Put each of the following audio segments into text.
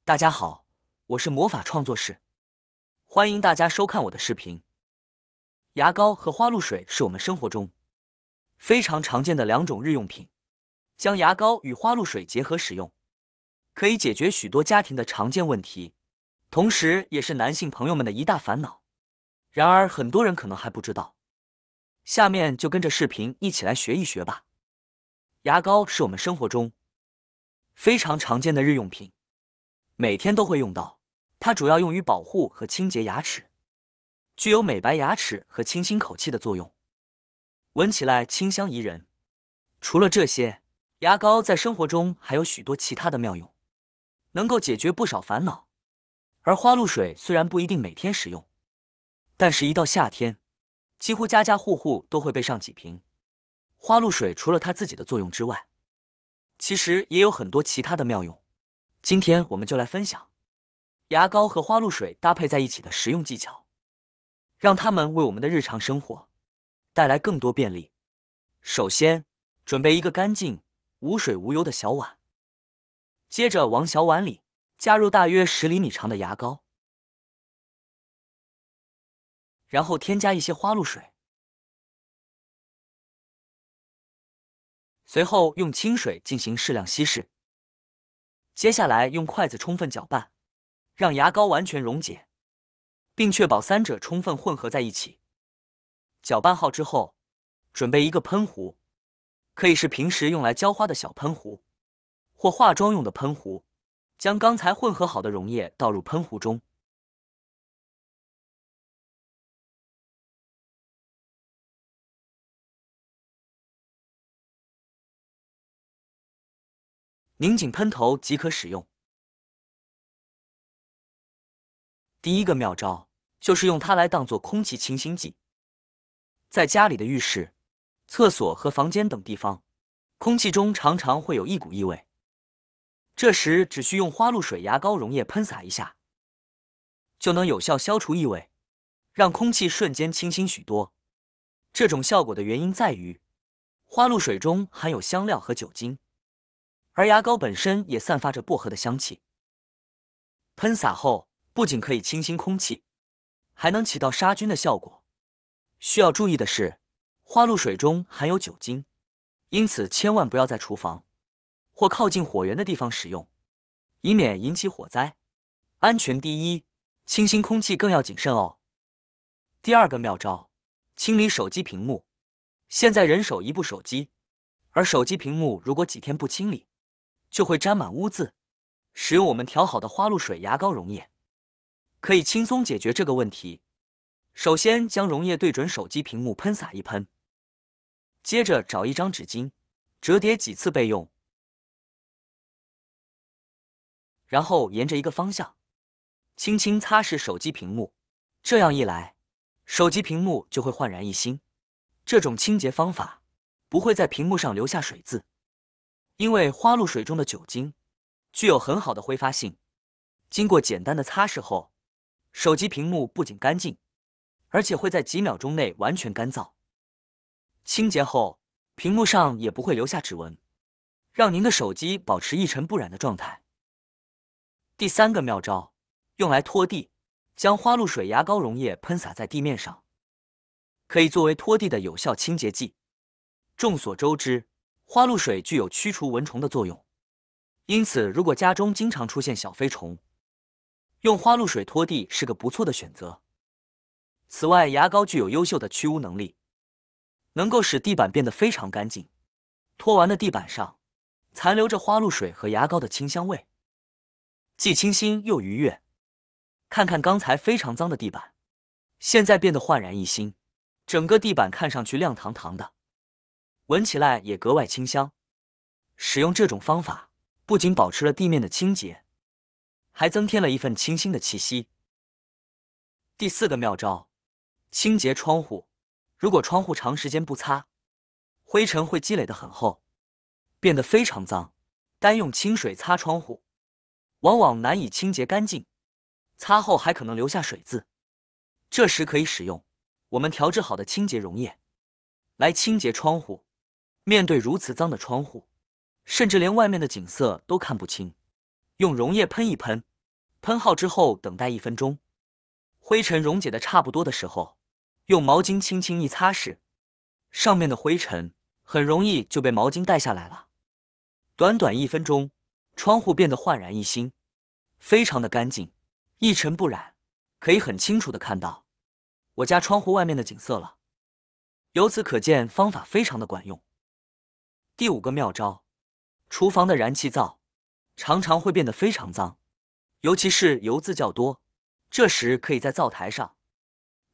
大家好，我是魔法创作室，欢迎大家收看我的视频。牙膏和花露水是我们生活中非常常见的两种日用品，将牙膏与花露水结合使用，可以解决许多家庭的常见问题，同时也是男性朋友们的一大烦恼。然而，很多人可能还不知道。下面就跟着视频一起来学一学吧。牙膏是我们生活中非常常见的日用品，每天都会用到。它主要用于保护和清洁牙齿，具有美白牙齿和清新口气的作用，闻起来清香宜人。除了这些，牙膏在生活中还有许多其他的妙用，能够解决不少烦恼。而花露水虽然不一定每天使用，但是一到夏天，几乎家家户户都会备上几瓶。花露水除了它自己的作用之外，其实也有很多其他的妙用。今天我们就来分享牙膏和花露水搭配在一起的实用技巧，让它们为我们的日常生活带来更多便利。首先，准备一个干净、无水无油的小碗，接着往小碗里加入大约10厘米长的牙膏，然后添加一些花露水，随后用清水进行适量稀释。接下来用筷子充分搅拌，让牙膏完全溶解，并确保三者充分混合在一起。搅拌好之后，准备一个喷壶，可以是平时用来浇花的小喷壶，或化妆用的喷壶。将刚才混合好的溶液倒入喷壶中，拧紧喷头即可使用。第一个妙招就是用它来当做空气清新剂。在家里的浴室、厕所和房间等地方，空气中常常会有一股异味，这时只需用花露水牙膏溶液喷洒一下，就能有效消除异味，让空气瞬间清新许多。这种效果的原因在于，花露水中含有香料和酒精，而牙膏本身也散发着薄荷的香气。喷洒后不仅可以清新空气，还能起到杀菌的效果。需要注意的是，花露水中含有酒精，因此千万不要在厨房或靠近火源的地方使用，以免引起火灾。安全第一，清新空气更要谨慎哦。第二个妙招，清理手机屏幕。现在人手一部手机，而手机屏幕如果几天不清理，就会沾满污渍。使用我们调好的花露水牙膏溶液，可以轻松解决这个问题。首先将溶液对准手机屏幕喷洒一喷，接着找一张纸巾，折叠几次备用，然后沿着一个方向轻轻擦拭手机屏幕。这样一来，手机屏幕就会焕然一新。这种清洁方法不会在屏幕上留下水渍，因为花露水中的酒精具有很好的挥发性。经过简单的擦拭后，手机屏幕不仅干净，而且会在几秒钟内完全干燥。清洁后，屏幕上也不会留下指纹，让您的手机保持一尘不染的状态。第三个妙招，用来拖地。将花露水牙膏溶液喷洒在地面上，可以作为拖地的有效清洁剂。众所周知，花露水具有驱除蚊虫的作用，因此如果家中经常出现小飞虫，用花露水拖地是个不错的选择。此外，牙膏具有优秀的去污能力，能够使地板变得非常干净。拖完的地板上残留着花露水和牙膏的清香味，既清新又愉悦。看看刚才非常脏的地板，现在变得焕然一新，整个地板看上去亮堂堂的，闻起来也格外清香。使用这种方法，不仅保持了地面的清洁，还增添了一份清新的气息。第四个妙招，清洁窗户。如果窗户长时间不擦，灰尘会积累得很厚，变得非常脏。单用清水擦窗户，往往难以清洁干净，擦后还可能留下水渍。这时可以使用我们调制好的清洁溶液来清洁窗户。面对如此脏的窗户，甚至连外面的景色都看不清，用溶液喷一喷，喷好之后，等待1分钟，灰尘溶解的差不多的时候，用毛巾轻轻一擦拭，上面的灰尘很容易就被毛巾带下来了。短短1分钟，窗户变得焕然一新，非常的干净，一尘不染，可以很清楚的看到我家窗户外面的景色了。由此可见，方法非常的管用。第5个妙招，厨房的燃气灶常常会变得非常脏，尤其是油渍较多，这时可以在灶台上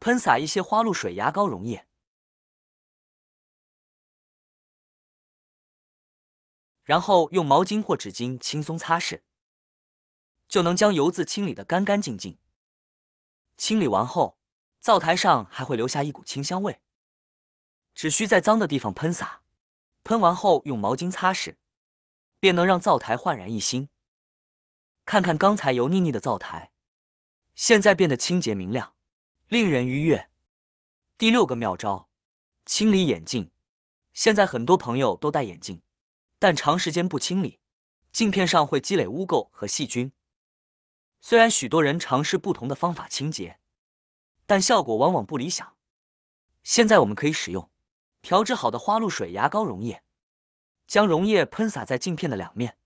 喷洒一些花露水、牙膏溶液，然后用毛巾或纸巾轻松擦拭，就能将油渍清理得干干净净。清理完后，灶台上还会留下一股清香味。只需在脏的地方喷洒，喷完后用毛巾擦拭，便能让灶台焕然一新。看看刚才油腻腻的灶台，现在变得清洁明亮，令人愉悦。第6个妙招，清理眼镜。现在很多朋友都戴眼镜，但长时间不清理，镜片上会积累污垢和细菌。虽然许多人尝试不同的方法清洁，但效果往往不理想。现在我们可以使用调制好的花露水、牙膏溶液，将溶液喷洒在镜片的2面，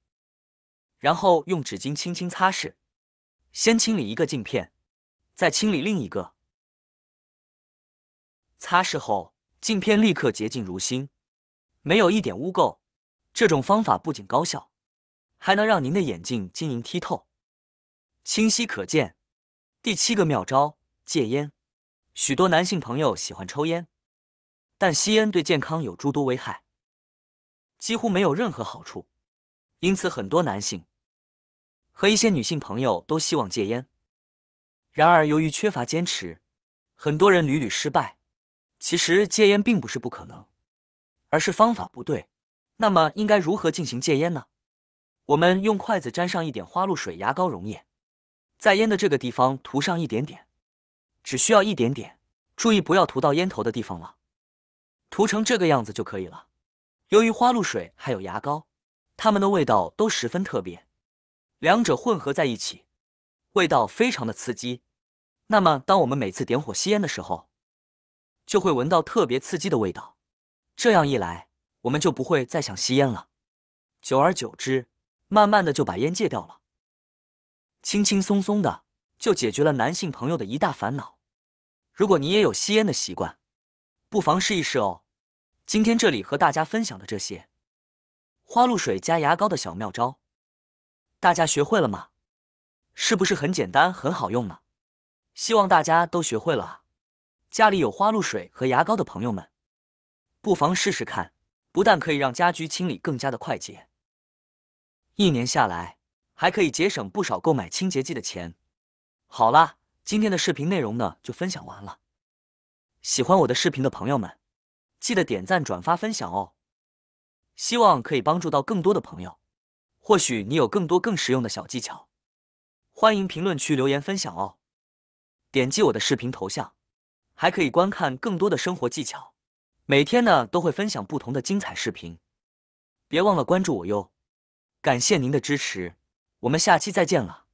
然后用纸巾轻轻擦拭，先清理一个镜片，再清理另一个。擦拭后，镜片立刻洁净如新，没有一点污垢。这种方法不仅高效，还能让您的眼镜晶莹剔透，清晰可见。第7个妙招，戒烟。许多男性朋友喜欢抽烟，但吸烟对健康有诸多危害，几乎没有任何好处。因此很多男性和一些女性朋友都希望戒烟，然而由于缺乏坚持，很多人屡屡失败。其实戒烟并不是不可能，而是方法不对。那么应该如何进行戒烟呢？我们用筷子沾上一点花露水、牙膏溶液，在烟的这个地方涂上一点点，只需要一点点，注意不要涂到烟头的地方了。涂成这个样子就可以了。由于花露水还有牙膏，它们的味道都十分特别，两者混合在一起，味道非常的刺激。那么当我们每次点火吸烟的时候，就会闻到特别刺激的味道，这样一来，我们就不会再想吸烟了。久而久之，慢慢的就把烟戒掉了，轻轻松松的就解决了男性朋友的一大烦恼。如果你也有吸烟的习惯，不妨试一试哦。今天这里和大家分享的这些花露水加牙膏的小妙招，大家学会了吗？是不是很简单很好用呢？希望大家都学会了啊。家里有花露水和牙膏的朋友们，不妨试试看，不但可以让家居清理更加的快捷，1年下来还可以节省不少购买清洁剂的钱。好啦，今天的视频内容呢就分享完了。喜欢我的视频的朋友们，记得点赞、转发、分享哦。希望可以帮助到更多的朋友。或许你有更多更实用的小技巧，欢迎评论区留言分享哦。点击我的视频头像，还可以观看更多的生活技巧。每天呢都会分享不同的精彩视频，别忘了关注我哟。感谢您的支持，我们下期再见了。